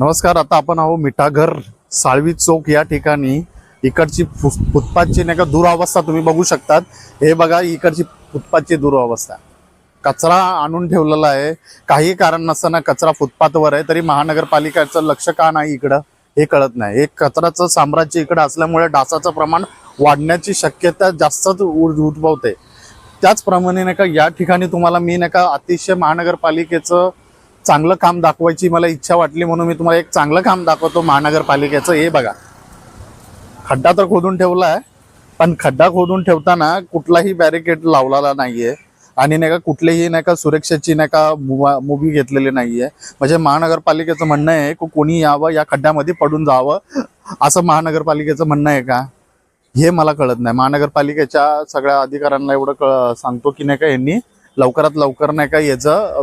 नमस्कार. आता आपण आहो मिठागर साळवी चौक या ठिकाणी. इकडची फुटपाथची नाही का दुरावस्था तुम्ही बघू शकतात. हे बघा इकडची फुटपाथची दुरावस्था. कचरा आणून ठेवलेला आहे. काही कारण नसताना कचरा फुटपाथवर आहे, तरी महानगरपालिकेचं लक्ष का नाही इकडं हे कळत नाही. एक कचऱ्याचं साम्राज्य इकडं असल्यामुळे डासाचं प्रमाण वाढण्याची शक्यता जास्तच उद्भवते. त्याचप्रमाणे नाही का या ठिकाणी तुम्हाला मी नाही का अतिशय महानगरपालिकेचं चांगलं काम दाखवायची मला इच्छा वाटली, म्हणून मी तुम्हाला एक चांगलं काम दाखवतो महानगरपालिकेचं. हे बघा, खड्डा तर खोदून ठेवला आहे, पण खड्डा खोदून ठेवताना कुठलाही बॅरिकेड लावलेला नाहीये आणि नाही का कुठलेही नाही का सुरक्षेची नाही का मुभी घेतलेली नाहीये. म्हणजे महानगरपालिकेचं म्हणणं आहे की कोणी यावं या खड्ड्यामध्ये पडून जावं असं महानगरपालिकेचं म्हणणं आहे का, हे मला कळत नाही. महानगरपालिकेच्या सगळ्या अधिकाऱ्यांना एवढं सांगतो की नाही का यांनी लवकरात लवकर नाही का याचं